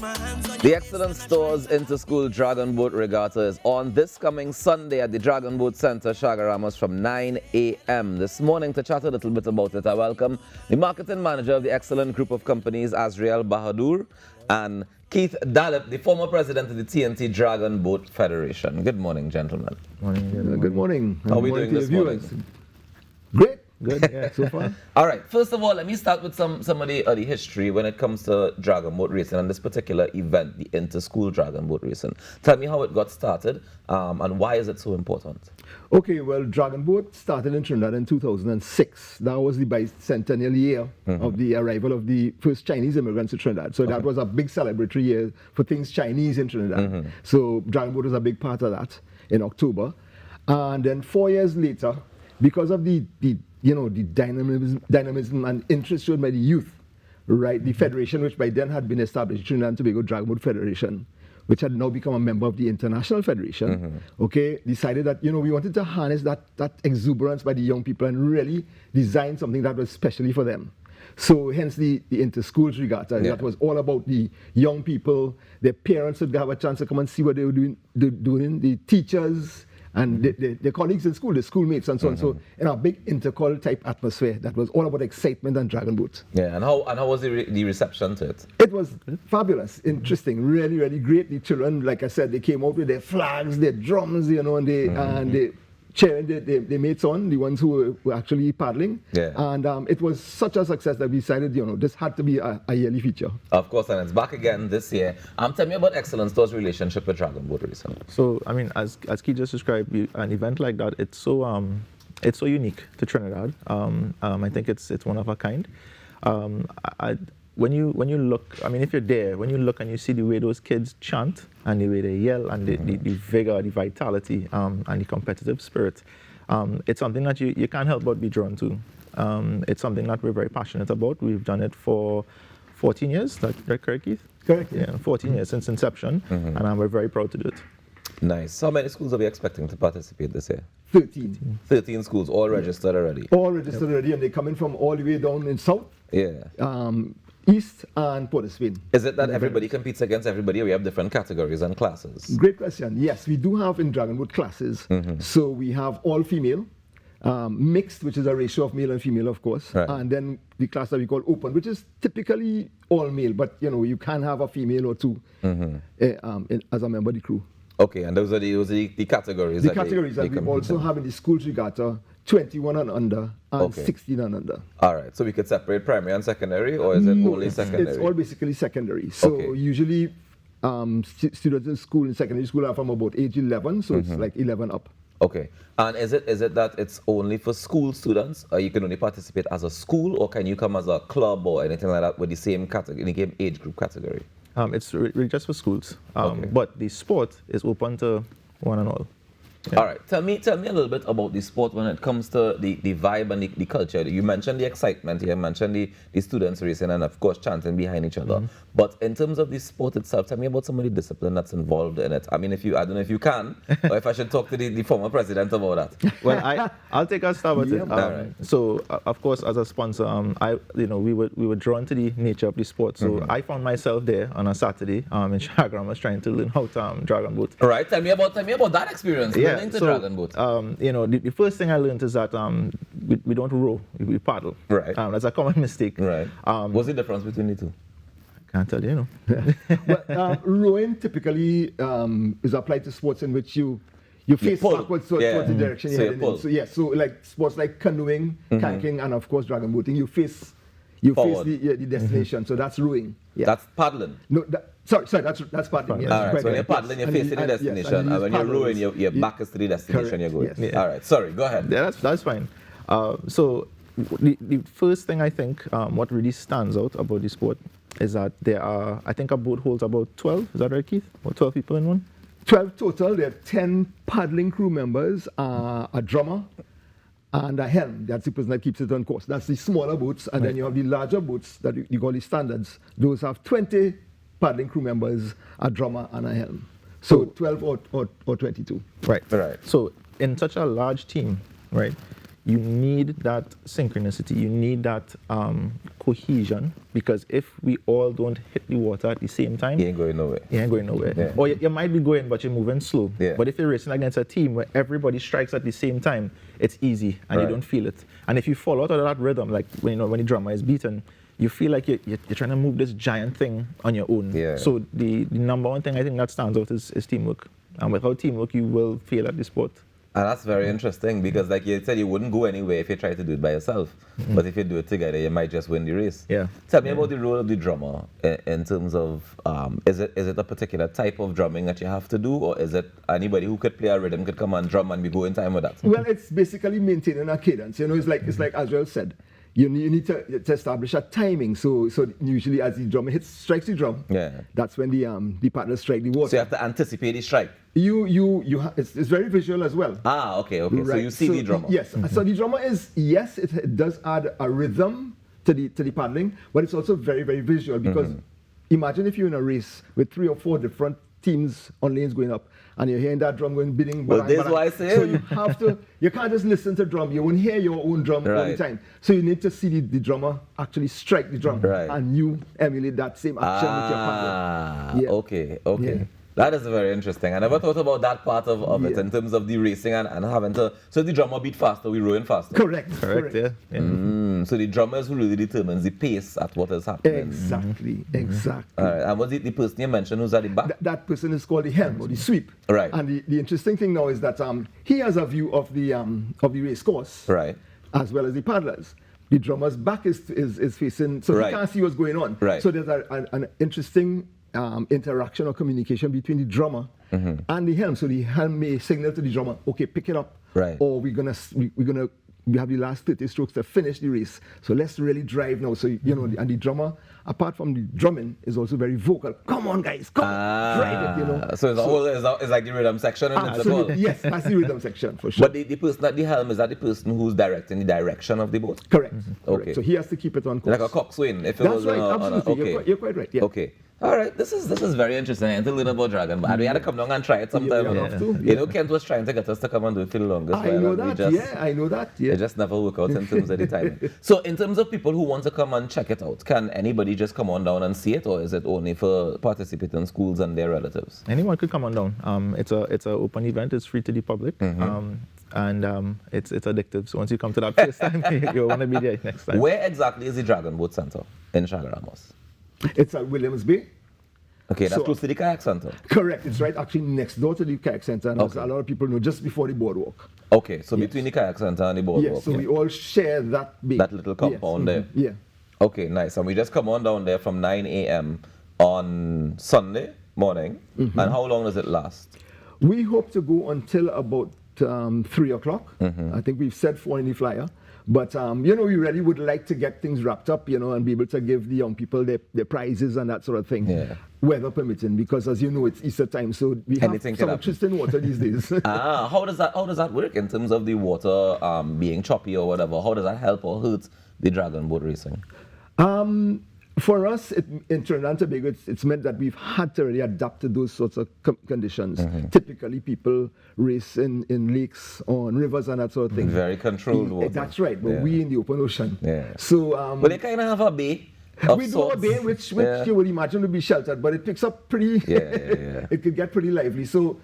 The Excellent Stores Interschool Dragon Boat Regatta is on this coming Sunday at the Dragon Boat Center, Chaguaramas from 9 a.m. This morning, to chat a little bit about it, I welcome the marketing manager of the excellent group of companies, Azriel Bahadur, and Keith Dallip, the former president of the TNT Dragon Boat Federation. Good morning, gentlemen. Morning. Good morning. How are we doing this morning? Great. Good, yeah, so far. All right, first of all, let me start with some of the history when it comes to dragon boat racing and this particular event, the Interschool Dragon Boat Racing. Tell me how it got started and why is it so important? Okay, well, Dragon Boat started in Trinidad in 2006. That was the bicentennial year of the arrival of the first Chinese immigrants to Trinidad. So that was a big celebratory year for things Chinese in Trinidad. So Dragon Boat was a big part of that in October. And then 4 years later, because of the dynamism and interest shown by the youth, right? The federation, which by then had been established, Trinidad and Tobago Dragon Boat Federation, which had now become a member of the International Federation, okay, decided that, we wanted to harness that exuberance by the young people and really design something that was specially for them. So hence the Interschool Regatta, that was all about the young people. Their parents would have a chance to come and see what they were doing, the teachers, and the colleagues in school, the schoolmates and so on. So in a big intercol type atmosphere that was all about excitement and dragon boats. Yeah, and how was the reception to it? It was fabulous, interesting, really, really great. The children, like I said, they came out with their flags, their drums, and they cheering their mates on, the ones who were actually paddling. Yeah. And it was such a success that we decided, this had to be a yearly feature. Of course, and it's back again this year. Tell me about Excellent Store's relationship with Dragon Boat Racing. So, I mean, as Keith just described, an event like that, it's so unique to Trinidad. I think it's one of a kind. When you look, I mean, if you're there, when you look and you see the way those kids chant and the way they yell and the vigor, the vitality, and the competitive spirit, it's something that you can't help but be drawn to. It's something that we're very passionate about. We've done it for 14 years, right, correct, Keith? Correct. Yeah, 14 years since inception, and we're very proud to do it. Nice. How many schools are we expecting to participate this year? 13. 13 schools, all registered already? All registered already, and they're coming from all the way down in south. Yeah. East and Port of Spain. Is it that everybody competes against everybody, or we have different categories and classes? Great question. Yes, we do have in Dragon Boat classes. So we have all female, mixed, which is a ratio of male and female, of course. Right. And then the class that we call open, which is typically all male, but you can have a female or two as a member of the crew. Okay, and those are the categories. The categories that we also have in the schools regatta, 21 and under and 16 and under. All right, so we could separate primary and secondary, or is it only secondary? It's all basically secondary. So usually students in school, in secondary school, are from about age 11, so it's like 11 up. Okay, and is it that it's only for school students, or you can only participate as a school, or can you come as a club or anything like that with the same category, the same age group category? It's really just for schools, but the sport is open to one and all. Yeah. All right, tell me a little bit about the sport when it comes to the vibe and the culture. You mentioned the excitement, you mentioned the students racing and of course chanting behind each other. But in terms of the sport itself, tell me about some of the discipline that's involved in it. I mean, I don't know if you can, or if I should talk to the former president about that. Well, I'll take a stab at it. All right. So, of course, as a sponsor, we were drawn to the nature of the sport. So I found myself there on a Saturday in Chaguaramas trying to learn how to dragon boat. All right, tell me about that experience. Yeah. To so, dragon boat. The first thing I learned is that we don't row, we paddle. Right. That's a common mistake. Right. What's the difference between the two? I can't tell you, Well, rowing typically is applied to sports in which you face backwards towards the direction you're heading in. So like sports like canoeing, kayaking, and of course dragon boating, you face the destination. So that's rowing. Yeah. That's paddling. No, sorry, that's paddling. Yes, all right, so when you're paddling, you're facing the destination, and when you're rowing, your back is to the destination you're going. Yes. All right, sorry, go ahead. Yeah, that's fine. So the first thing I think what really stands out about the sport is that I think a boat holds about 12, is that right, Keith? About 12 people in one? 12 total. There are 10 paddling crew members, a drummer, and a helm. That's the person that keeps it on course. That's the smaller boats, and then you have the larger boats that you call the standards. Those have 20 paddling crew members, a drummer, and a helm. So 12 or 22. Right. Right. So in such a large team, right, you need that synchronicity, you need that cohesion, because if we all don't hit the water at the same time, You ain't going nowhere. you ain't going nowhere. Yeah. Or you might be going, but you're moving slow. Yeah. But if you're racing against a team where everybody strikes at the same time, it's easy and Right. you don't feel it. And if you fall out of that rhythm, like when the drummer is beaten, you feel like you're trying to move this giant thing on your own. Yeah. So the number one thing I think that stands out is teamwork. And without teamwork, you will fail at the sport. And that's very interesting because, like you said, you wouldn't go anywhere if you try to do it by yourself. But if you do it together, you might just win the race. Yeah. Tell me about the role of the drummer in terms of, is it a particular type of drumming that you have to do, or is it anybody who could play a rhythm could come and drum and we go in time with that? Well, it's basically maintaining a cadence. You know, it's like Azrael said. You need to establish a timing. So usually as the drummer strikes the drum, Yeah. that's when the partner strike the water. So you have to anticipate the strike. It's very visual as well. Ah, okay. So Right. you see the drummer. Yes. So the drummer is, yes, it does add a rhythm to the paddling, but it's also very, very visual because imagine if you're in a race with 3 or 4 different teams on lanes going up and you're hearing that drum going bidding. Well, barang, this is barang. why I say- So you have to, you can't just listen to drum. You won't hear your own drum all the Right. time. So you need to see the drummer actually strike the drum Right. and you emulate that same action with your partner. Yeah. Okay. Yeah. That is very interesting. I never thought about that part of it Yeah. in terms of the racing and having to. So the drummer beat faster, we rowing faster. Correct. Yeah. So the drummer is who really determines the pace at what is happening. Exactly. Exactly. All right. And was it the person you mentioned who's at the back? That person is called the helm or the sweep. Right. And the interesting thing now is that he has a view of the race course, Right. as well as the paddlers. The drummer's back is facing, so Right. he can't see what's going on. Right. So there's an interesting interaction or communication between the drummer and the helm. So the helm may signal to the drummer, okay, pick it up, Right. or we have the last 30 strokes to finish the race. So let's really drive now. So and the drummer, apart from the drumming, is also very vocal. Come on, guys, come on, drive it. So it's like the rhythm section in the Absolutely. ball. Yes, that's the rhythm section for sure. But the person at the helm, is that the person who's directing the direction of the boat? Correct. Okay. Correct. So he has to keep it on course. Like a coxswain, if it That's was right. on a, Absolutely. okay. You're quite right. Yeah. Okay. All right. This is very interesting. I need to learn about Dragon, but we had to come down and try it sometime. You you have know. to, You know, Kent was trying to get us to come and do it for the longest I while, know and we that. just- I know that. Yeah. It just never worked out in terms of the timing. So, in terms of people who want to come and check it out, can anybody just come on down and see it, or is it only for participating schools and their relatives? Anyone could come on down. It's an open event. It's free to the public. And it's addictive. So once you come to that first time, you want to be there next time. Where exactly is the Dragon Boat Center in Chaguaramas? It's at Williams Bay. Okay, that's So- close to the kayak center. Correct. It's right actually next door to the kayak center, and as Okay. a lot of people know, just before the boardwalk. Okay, so between the kayak center and the boardwalk. Yes. So we all share that bay. That little compound there. Yeah. Okay, nice. And we just come on down there from 9 a.m. on Sunday morning. Mm-hmm. And how long does it last? We hope to go until about 3 o'clock. I think we've said 4 in the flyer. But, we really would like to get things wrapped up, and be able to give the young people their prizes and that sort of thing, Yeah. weather permitting, because as you know, it's Easter time, so we have Anything can some happen. interest in water these days. How does that work in terms of the water being choppy or whatever? How does that help or hurt the dragon boat racing? For us, in Trinidad and Tobago, it's meant that we've had to really adapt to those sorts of conditions. Typically, people race in lakes, on rivers, and that sort of thing. Very controlled water. That's right, but Yeah. we in the open ocean. Yeah. So But they kind of have a bay of we do a sorts. bay which Yeah. you would imagine would be sheltered, but it picks up pretty. Yeah. It could get pretty lively. So,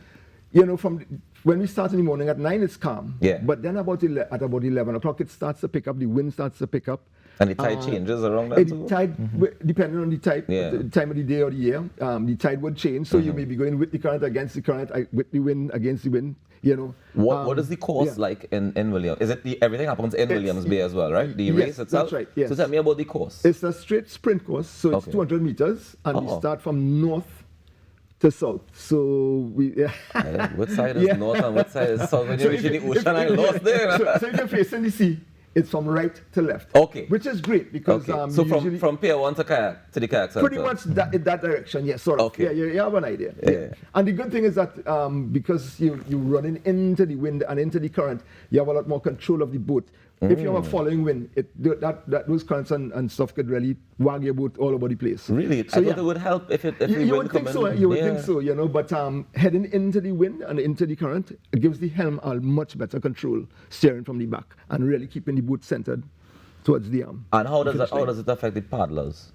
from when we start in the morning at 9, it's calm. Yeah. But then at about 11 o'clock, it starts to pick up. The wind starts to pick up. And the tide changes around that The too? tide, depending on the type, Yeah. the time of the day or the year, the tide would change. So you may be going with the current, against the current, with the wind, against the wind. What is the course like in Williams? Is it everything happens in Williams Bay as well, right? The yes, race itself? that's right, yes. So tell me about the course. It's a straight sprint course, so it's Okay. 200 meters, and we Oh. start from north to south. So we. What side is Yeah. north and what side is south? When you reach the if- ocean, I lost there. So if you're facing the sea, it's from right to left. Okay. Which is great because Okay. So usually from Pier 1 to the kayak center? pretty much in that direction, yes, sort of. Okay. Yeah, you have an idea. Yeah. And the good thing is that because you're running into the wind and into the current, you have a lot more control of the boat. If you have a following wind, those currents and stuff could really wag your boat all over the place. Really? So I thought it would help if the you wind would think come so. in. You would think so, but heading into the wind and into the current, it gives the helm a much better control, steering from the back and really keeping the boat centered towards the arm. And how does it affect the paddlers?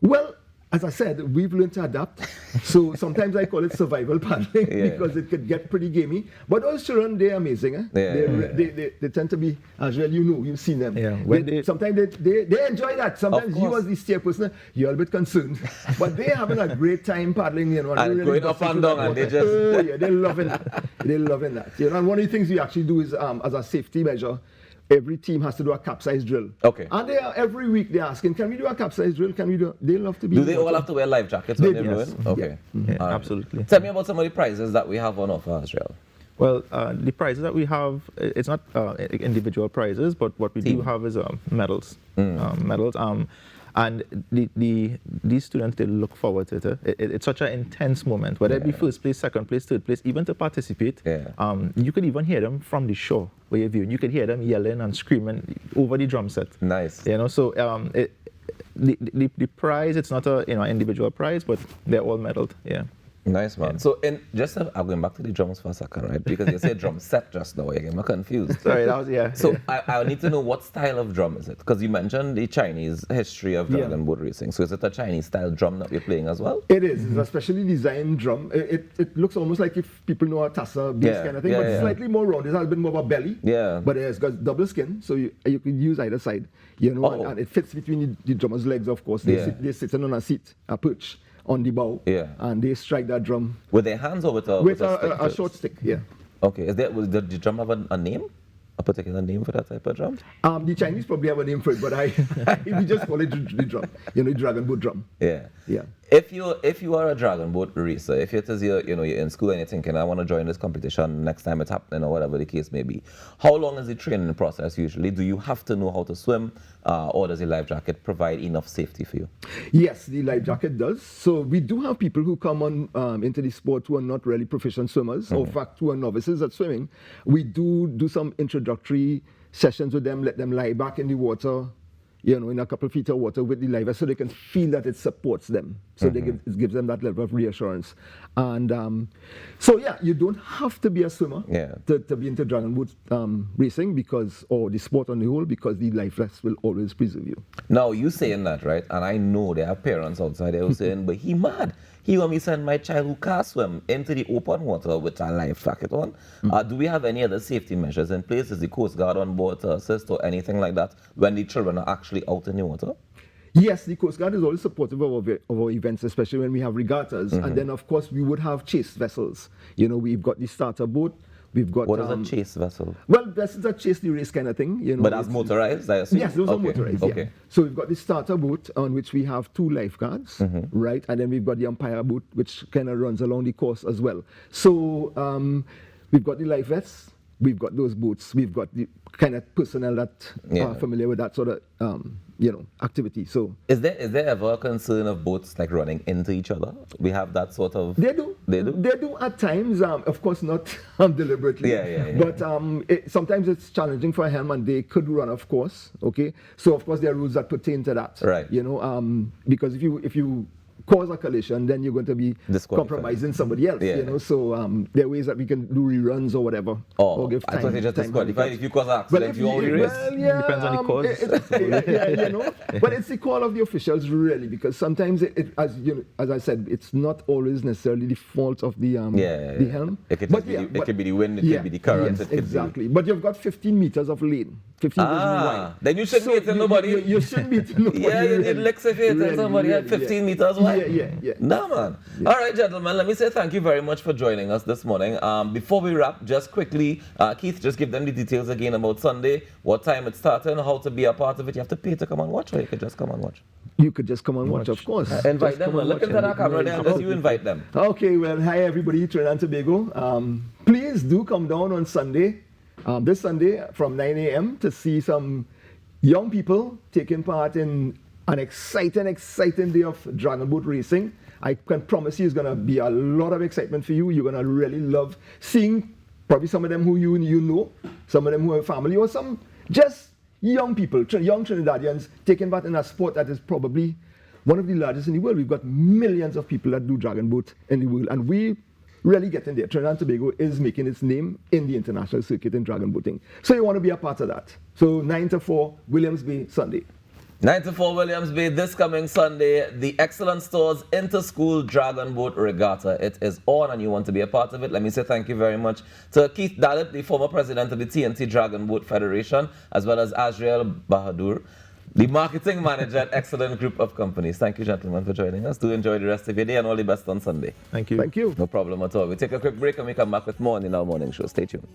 Well, as I said, we've learned to adapt. So sometimes I call it survival paddling because it could get pretty gamey. But those children, they're amazing. Eh? They tend to be, as well, you've seen them. Yeah. Sometimes they enjoy that. Sometimes you as the steer person, you're a bit concerned. But they're having a great time paddling, and really going up and down, and they just... Oh, yeah, they're loving that. They're loving that. And one of the things we actually do is, as a safety measure, every team has to do a capsize drill. Okay. And every week they're asking, can we do a capsize drill? Can we do? They love to be. Do they all have to wear life jackets when they're doing? Okay. Yeah, absolutely. Tell me about some of the prizes that we have on offer, Israel. Well, the prizes that we have, it's not individual prizes, but what we do have is medals. Medals. And these students, they look forward to it. It's such an intense moment, whether it be first place, second place, third place, even to participate. You could even hear them from the shore where you're viewing. You could hear them yelling and screaming over the drum set. Nice. So the prize, it's not a individual prize, but they're all medaled. Yeah. Nice, man. So, I'm going back to the drums for a second, right? Because you said drum set just now, you're getting me confused. Sorry, that was, So, I need to know what style of drum is it? Because you mentioned the Chinese history of dragon boat racing. So, is it a Chinese style drum that you're playing as well? It is. It's a specially designed drum. It looks almost like if people know a Tassa bass kind of thing, but it's slightly more round. It has a bit more of a belly. Yeah. But it's got double skin, so you can use either side. And it fits between the drummer's legs, of course. They're sitting on a perch on the bow, and they strike that drum with their hands or with a short stick. Okay. Does the drum have a name? A particular name for that type of drum? The Chinese probably have a name for it, but we just call it the drum. The dragon boat drum. Yeah. If you are a dragon boat racer, if it is you're in school and you're thinking, I want to join this competition next time it's happening or whatever the case may be, how long is the training process usually? Do you have to know how to swim, or does the life jacket provide enough safety for you? Yes, the life jacket does. So we do have people who come on into the sport who are not really proficient swimmers, or in fact who are novices at swimming. We do some introductory sessions with them, let them lie back in the water, in a couple of feet of water with the life vest, so they can feel that it supports them. So it gives them that level of reassurance. And you don't have to be a swimmer to be into dragon boat racing or the sport on the whole, because the life vest will always preserve you. Now, you saying that, right? And I know there are parents outside there who saying, but he mad. He want me send my child who can't swim into the open water with a life jacket on. Do we have any other safety measures in place? Is the Coast Guard on board to assist or anything like that when the children are actually out in the water? Yes, the Coast Guard is always supportive of our events, especially when we have regattas. And then, of course, we would have chase vessels. We've got the starter boat. We've got what is a chase vessel? Well, vessels that chase the race kind of thing. But that's motorized, I assume? Yes, those are motorized. Okay. So we've got the starter boat on which we have 2 lifeguards, right? And then we've got the umpire boat, which kind of runs along the course as well. So we've got the life vests. We've got those boats. We've got the kind of personnel that are familiar with that sort of activity. So is there ever a concern of boats like running into each other? We have that sort of. They do at times. Of course, not deliberately. But sometimes it's challenging for a helm, and they could run, of course. Okay. So of course there are rules that pertain to that. Right. Because if you cause a collision, then you're going to be compromising somebody else. So there are ways that we can do reruns or whatever. Or give time. I thought you just disqualified if you cause an accident, you already race. Depends on the cause. But it's the call of the officials really, because sometimes as I said, it's not always necessarily the fault of the helm. It could be the wind, it could be the current. Yes, exactly. But you've got 15 meters of lane. 15 meters wide. Then you shouldn't be hitting nobody. You shouldn't be hitting nobody. You need licks if you hit somebody at 15 meters wide. Yeah. No, man. All right, gentlemen, let me say thank you very much for joining us this morning. Before we wrap, just quickly, Keith, just give them the details again about Sunday, what time it's starting, how to be a part of it. You have to pay to come and watch, or you could just come and watch? You could just come and watch, of course. Invite them. Look into that camera there, and just you invite them. Okay, well, hi everybody, Trinidad and Tobago. Please do come down on Sunday, this Sunday from 9 a.m. to see some young people taking part in an exciting day of dragon boat racing. I can promise you it's going to be a lot of excitement for you. You're going to really love seeing probably some of them who you know, some of them who are family, or some just young people, young Trinidadians taking part in a sport that is probably one of the largest in the world. We've got millions of people that do dragon boat in the world, and we really getting there. Trinidad and Tobago is making its name in the international circuit in dragon boating. So you want to be a part of that. So 9 to 4, Williams Bay, Sunday. 9 to 4 Williams Bay this coming Sunday. The Excellent Stores Interschool Dragon Boat Regatta. It is on and you want to be a part of it. Let me say thank you very much to Keith Dalit, the former president of the TNT Dragon Boat Federation, as well as Azrael Bahadur, the marketing manager at Excellent Group of Companies. Thank you, gentlemen, for joining us. Do enjoy the rest of your day and all the best on Sunday. Thank you. Thank you. No problem at all. We take a quick break and we come back with more on the Now Morning Show. Stay tuned.